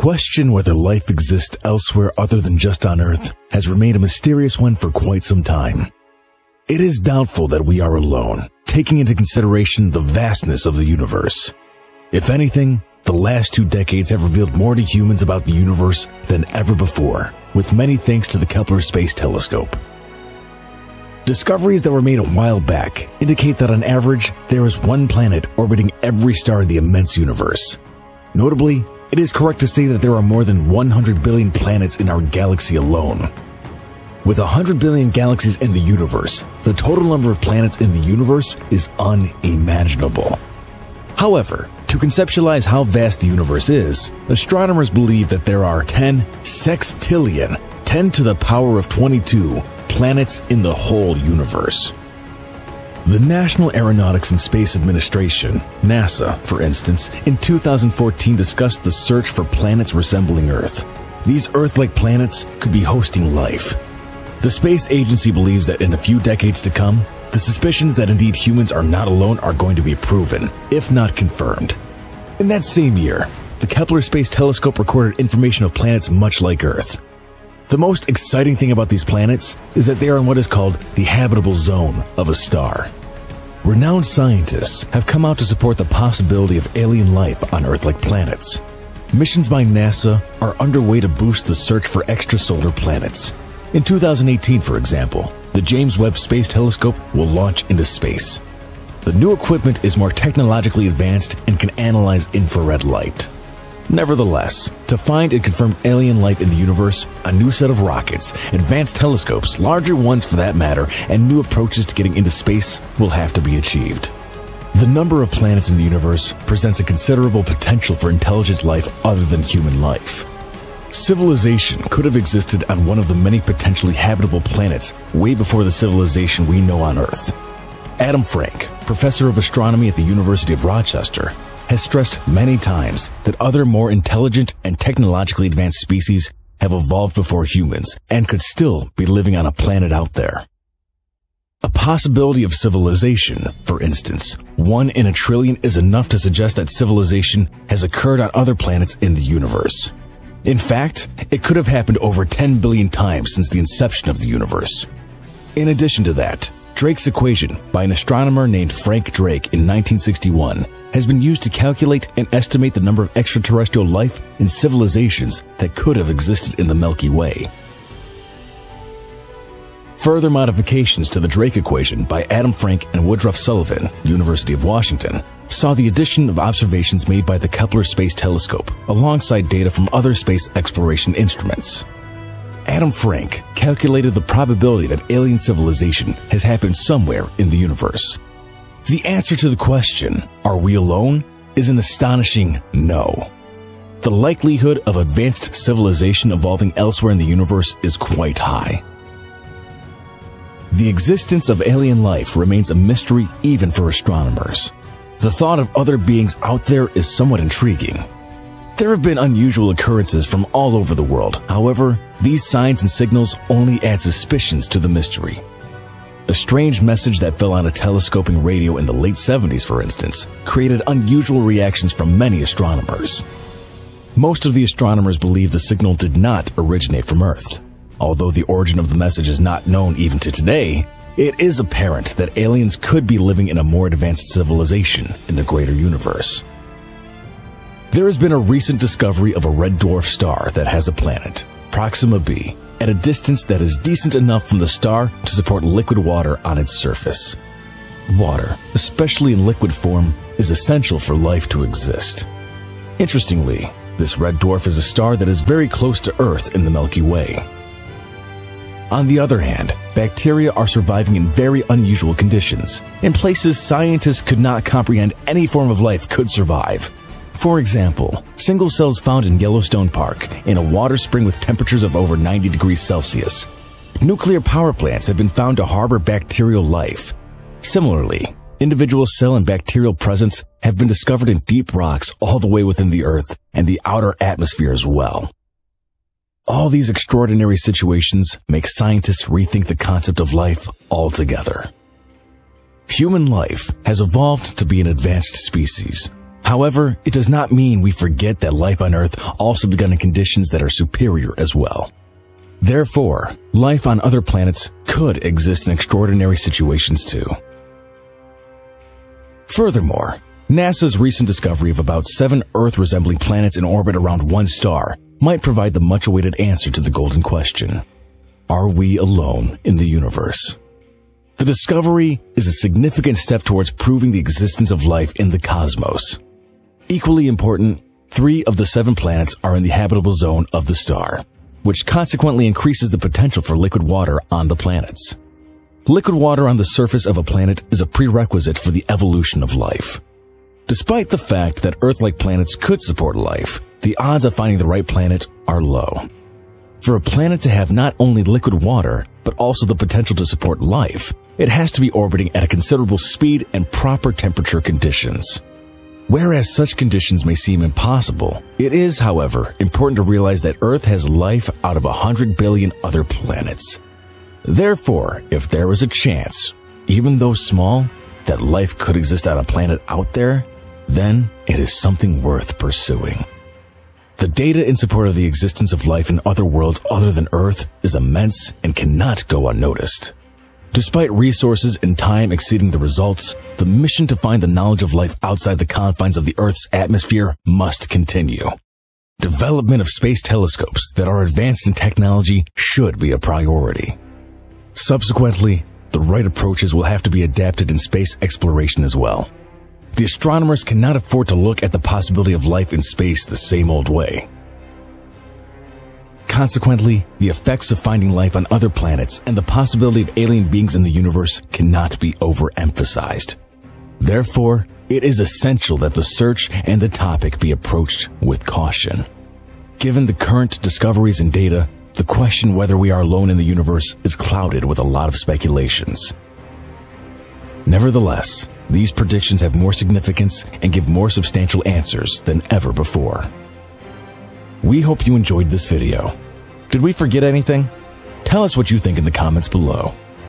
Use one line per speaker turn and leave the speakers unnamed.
question whether life exists elsewhere other than just on Earth has remained a mysterious one for quite some time. It is doubtful that we are alone, taking into consideration the vastness of the universe. If anything, the last 2 decades have revealed more to humans about the universe than ever before, with many thanks to the Kepler Space Telescope. Discoveries that were made a while back indicate that on average, there is one planet orbiting every star in the immense universe. Notably, it is correct to say that there are more than 100 billion planets in our galaxy alone. With 100 billion galaxies in the universe, the total number of planets in the universe is unimaginable. However, to conceptualize how vast the universe is, astronomers believe that there are 10 sextillion, 10 to the power of 22, planets in the whole universe. The National Aeronautics and Space Administration, NASA, for instance, in 2014 discussed the search for planets resembling Earth. These Earth-like planets could be hosting life. The space agency believes that in a few decades to come, the suspicions that indeed humans are not alone are going to be proven, if not confirmed. In that same year, the Kepler Space Telescope recorded information of planets much like Earth. The most exciting thing about these planets is that they are in what is called the habitable zone of a star. Renowned scientists have come out to support the possibility of alien life on Earth-like planets. Missions by NASA are underway to boost the search for extrasolar planets. In 2018, for example, the James Webb Space Telescope will launch into space. The new equipment is more technologically advanced and can analyze infrared light. Nevertheless, to find and confirm alien life in the universe, a new set of rockets, advanced telescopes, larger ones for that matter, and new approaches to getting into space will have to be achieved. The number of planets in the universe presents a considerable potential for intelligent life other than human life. Civilization could have existed on one of the many potentially habitable planets way before the civilization we know on Earth. Adam Frank, professor of astronomy at the University of Rochester, has stressed many times that other more intelligent and technologically advanced species have evolved before humans and could still be living on a planet out there. A possibility of civilization, for instance, 1 in a trillion is enough to suggest that civilization has occurred on other planets in the universe. In fact, it could have happened over 10 billion times since the inception of the universe. In addition to that, Drake's equation, by an astronomer named Frank Drake in 1961, has been used to calculate and estimate the number of extraterrestrial life and civilizations that could have existed in the Milky Way. Further modifications to the Drake equation by Adam Frank and Woodruff Sullivan, University of Washington, saw the addition of observations made by the Kepler Space Telescope alongside data from other space exploration instruments. Adam Frank calculated the probability that alien civilization has happened somewhere in the universe. The answer to the question, are we alone, is an astonishing no. The likelihood of advanced civilization evolving elsewhere in the universe is quite high. The existence of alien life remains a mystery even for astronomers. The thought of other beings out there is somewhat intriguing. There have been unusual occurrences from all over the world. However, these signs and signals only add suspicions to the mystery. A strange message that fell on a telescoping radio in the late 70s, for instance, created unusual reactions from many astronomers. Most of the astronomers believe the signal did not originate from Earth. Although the origin of the message is not known even to today, it is apparent that aliens could be living in a more advanced civilization in the greater universe. There has been a recent discovery of a red dwarf star that has a planet, Proxima b, at a distance that is decent enough from the star to support liquid water on its surface. Water, especially in liquid form, is essential for life to exist. Interestingly, this red dwarf is a star that is very close to Earth in the Milky Way. On the other hand, bacteria are surviving in very unusual conditions, in places scientists could not comprehend any form of life could survive. For example, single cells found in Yellowstone Park in a water spring with temperatures of over 90 degrees Celsius. Nuclear power plants have been found to harbor bacterial life. Similarly, individual cell and bacterial presence have been discovered in deep rocks all the way within the Earth and the outer atmosphere as well. All these extraordinary situations make scientists rethink the concept of life altogether. Human life has evolved to be an advanced species. However, it does not mean we forget that life on Earth also begun in conditions that are superior as well. Therefore, life on other planets could exist in extraordinary situations too. Furthermore, NASA's recent discovery of about 7 Earth-resembling planets in orbit around one star might provide the much-awaited answer to the golden question: are we alone in the universe? The discovery is a significant step towards proving the existence of life in the cosmos. Equally important, 3 of the 7 planets are in the habitable zone of the star, which consequently increases the potential for liquid water on the planets. Liquid water on the surface of a planet is a prerequisite for the evolution of life. Despite the fact that Earth-like planets could support life, the odds of finding the right planet are low. For a planet to have not only liquid water, but also the potential to support life, it has to be orbiting at a considerable speed and proper temperature conditions. Whereas such conditions may seem impossible, it is, however, important to realize that Earth has life out of 100 billion other planets. Therefore, if there is a chance, even though small, that life could exist on a planet out there, then it is something worth pursuing. The data in support of the existence of life in other worlds other than Earth is immense and cannot go unnoticed. Despite resources and time exceeding the results, the mission to find the knowledge of life outside the confines of the Earth's atmosphere must continue. Development of space telescopes that are advanced in technology should be a priority. Subsequently, the right approaches will have to be adapted in space exploration as well. The astronomers cannot afford to look at the possibility of life in space the same old way. Consequently, the effects of finding life on other planets and the possibility of alien beings in the universe cannot be overemphasized. Therefore, it is essential that the search and the topic be approached with caution. Given the current discoveries and data, the question whether we are alone in the universe is clouded with a lot of speculations. Nevertheless, these predictions have more significance and give more substantial answers than ever before. We hope you enjoyed this video. Did we forget anything? Tell us what you think in the comments below.